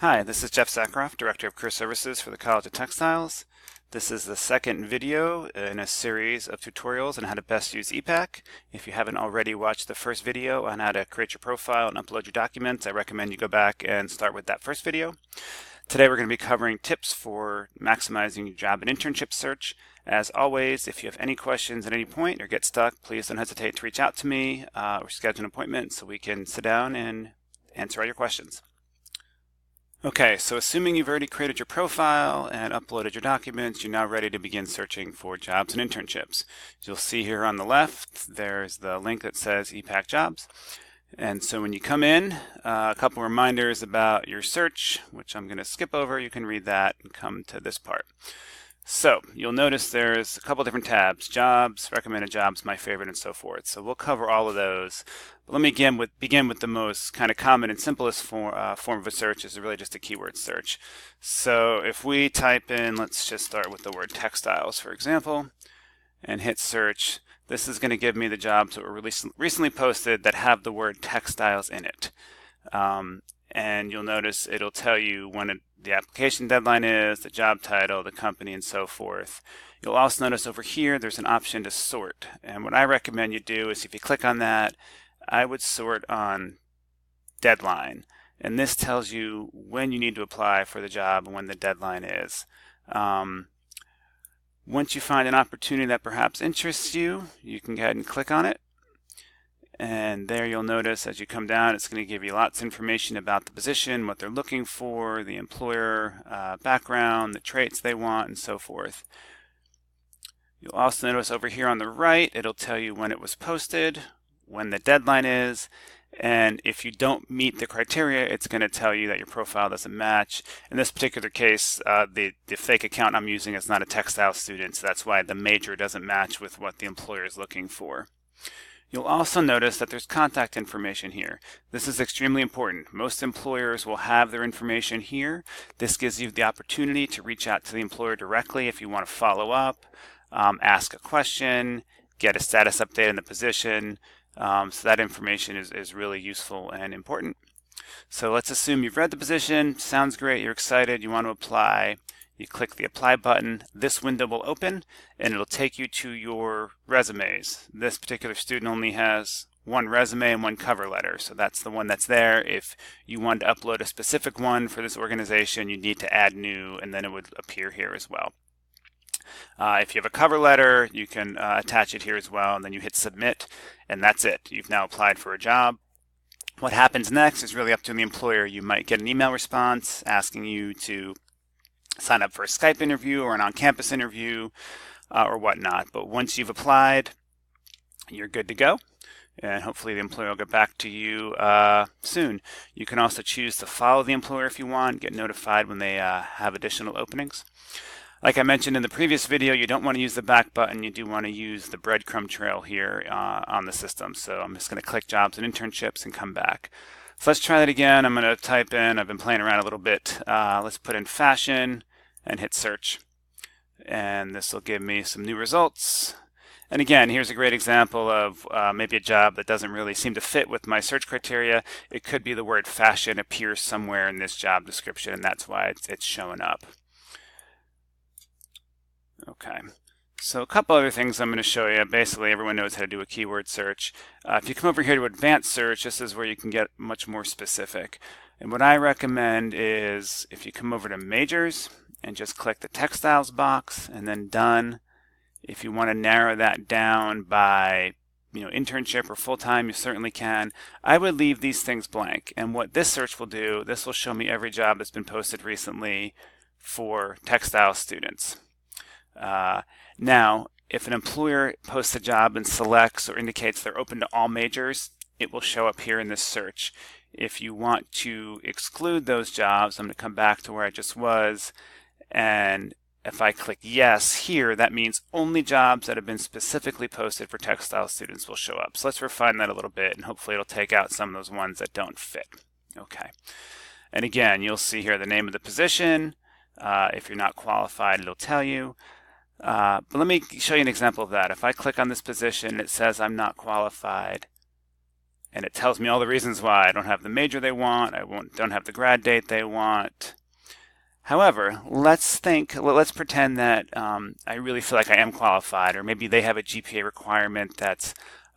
Hi, this is Jeff Zakharoff, Director of Career Services for the College of Textiles. This is the second video in a series of tutorials on how to best use Epack. If you haven't already watched the first video on how to create your profile and upload your documents, I recommend you go back and start with that first video. Today we're going to be covering tips for maximizing your job and internship search. As always, if you have any questions at any point or get stuck, please don't hesitate to reach out to me or schedule an appointment so we can sit down and answer all your questions. Okay, so assuming you've already created your profile and uploaded your documents, you're now ready to begin searching for jobs and internships. You'll see here on the left, there's the link that says Epack Jobs. And so when you come in, a couple reminders about your search, which I'm going to skip over. You can read that and come to this part. So you'll notice there's a couple different tabs: jobs, recommended jobs, my favorite, and so forth. So we'll cover all of those. But let me begin with the most kind of common and simplest form of a search is really just a keyword search. So if we type in, let's just start with the word textiles, for example, and hit search, this is going to give me the jobs that were recently posted that have the word textiles in it. And you'll notice it'll tell you when the application deadline is, the job title, the company, and so forth. You'll also notice over here there's an option to sort. And what I recommend you do is if you click on that, I would sort on deadline. And this tells you when you need to apply for the job and when the deadline is. Once you find an opportunity that perhaps interests you, you can go ahead and click on it. And there you'll notice as you come down, it's going to give you lots of information about the position, what they're looking for, the employer background, the traits they want, and so forth. You'll also notice over here on the right, it'll tell you when it was posted, when the deadline is, and if you don't meet the criteria, it's going to tell you that your profile doesn't match. In this particular case, the fake account I'm using is not a textile student, so that's why the major doesn't match with what the employer is looking for. You'll also notice that there's contact information here. This is extremely important. Most employers will have their information here. This gives you the opportunity to reach out to the employer directly if you want to follow up, ask a question, get a status update on the position. So that information is really useful and important. So let's assume you've read the position, sounds great, you're excited, you want to apply. You click the apply button, this window will open and it'll take you to your resumes. This particular student only has one resume and one cover letter, so that's the one that's there. If you want to upload a specific one for this organization, you need to add new, and then it would appear here as well. If you have a cover letter, you can attach it here as well, and then you hit submit, and that's it. You've now applied for a job. What happens next is really up to the employer. You might get an email response asking you to sign up for a Skype interview or an on-campus interview or whatnot. But once you've applied, you're good to go. And hopefully the employer will get back to you soon. You can also choose to follow the employer if you want, get notified when they have additional openings. Like I mentioned in the previous video, you don't want to use the back button. You do want to use the breadcrumb trail here on the system. So I'm just going to click jobs and internships and come back. So let's try that again. I'm going to type in, I've been playing around a little bit. Let's put in fashion and hit search. And this will give me some new results. And again, here's a great example of maybe a job that doesn't really seem to fit with my search criteria. It could be the word fashion appears somewhere in this job description, and that's why it's showing up. Okay. So a couple other things I'm going to show you. Basically, everyone knows how to do a keyword search. If you come over here to advanced search, this is where you can get much more specific. And what I recommend is if you come over to majors and just click the textiles box and then done. If you want to narrow that down by internship or full-time, you certainly can. I would leave these things blank. And what this search will do, this will show me every job that's been posted recently for textile students. Now, if an employer posts a job and selects or indicates they're open to all majors, it will show up here in this search. If you want to exclude those jobs, I'm going to come back to where I just was, and if I click yes here, that means only jobs that have been specifically posted for textile students will show up. So let's refine that a little bit, and hopefully it'll take out some of those ones that don't fit. Okay. And again, you'll see here the name of the position. If you're not qualified, it'll tell you. But let me show you an example of that. If I click on this position, it says I'm not qualified, and it tells me all the reasons why. I don't have the major they want, don't have the grad date they want. However, let's pretend that I really feel like I am qualified, or maybe they have a GPA requirement that's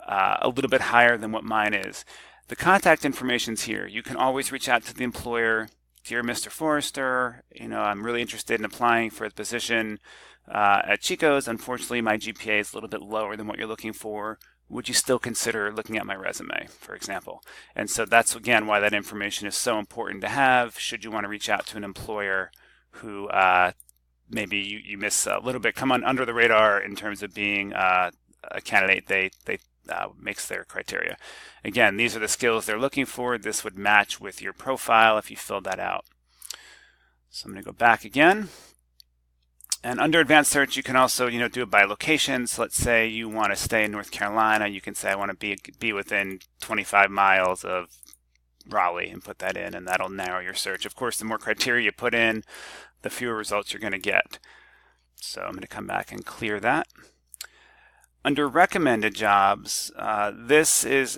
a little bit higher than what mine is. The contact information's here. You can always reach out to the employer. Dear Mr. Forrester, I'm really interested in applying for the position at Chico's. Unfortunately, my GPA is a little bit lower than what you're looking for. Would you still consider looking at my resume, for example? And so that's, again, why that information is so important to have should you want to reach out to an employer who maybe you miss a little bit, come on under the radar in terms of being a candidate they makes their criteria. Again, these are the skills they're looking for. This would match with your profile if you filled that out. So I'm going to go back again. And under advanced search, you can also do it by location. So let's say you want to stay in North Carolina. You can say I want to be within 25 miles of Raleigh and put that in, and that'll narrow your search. Of course, the more criteria you put in, the fewer results you're going to get. So I'm going to come back and clear that. Under recommended jobs, this is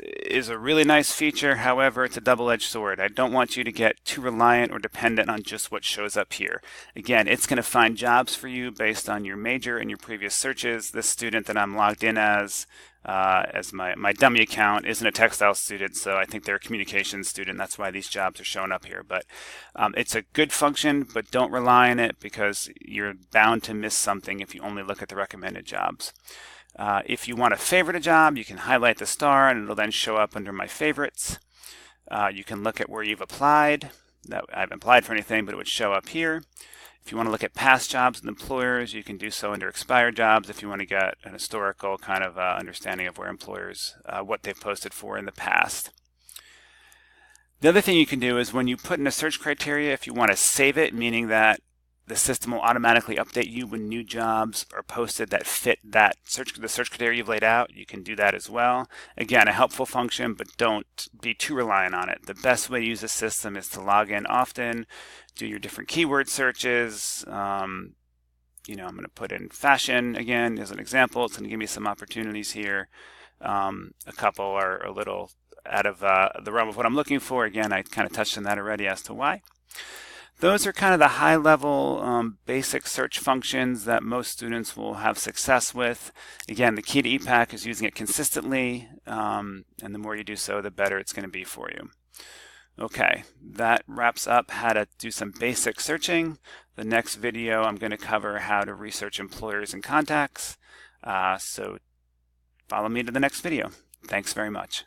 a really nice feature. However, it's a double-edged sword. I don't want you to get too reliant or dependent on just what shows up here. Again, it's going to find jobs for you based on your major and your previous searches. This student that I'm logged in as my dummy account isn't a textile student, so I think they're a communications student. That's why these jobs are showing up here. But it's a good function, but don't rely on it because you're bound to miss something if you only look at the recommended jobs. If you want to favorite a job, you can highlight the star and it'll then show up under my favorites. You can look at where you've applied. I haven't applied for anything, but it would show up here. If you want to look at past jobs with employers, you can do so under expired jobs if you want to get an historical kind of understanding of where employers, what they've posted for in the past. The other thing you can do is when you put in a search criteria, if you want to save it, meaning that the system will automatically update you when new jobs are posted that fit the search criteria you've laid out. You can do that as well. Again, a helpful function, but don't be too reliant on it. The best way to use the system is to log in often, do your different keyword searches. I'm going to put in fashion again as an example. It's going to give me some opportunities here. A couple are a little out of the realm of what I'm looking for. Again, I kind of touched on that already as to why. Those are kind of the high-level basic search functions that most students will have success with. Again, the key to Epack is using it consistently, and the more you do so, the better it's going to be for you. Okay, that wraps up how to do some basic searching. The next video, I'm going to cover how to research employers and contacts. So follow me to the next video. Thanks very much.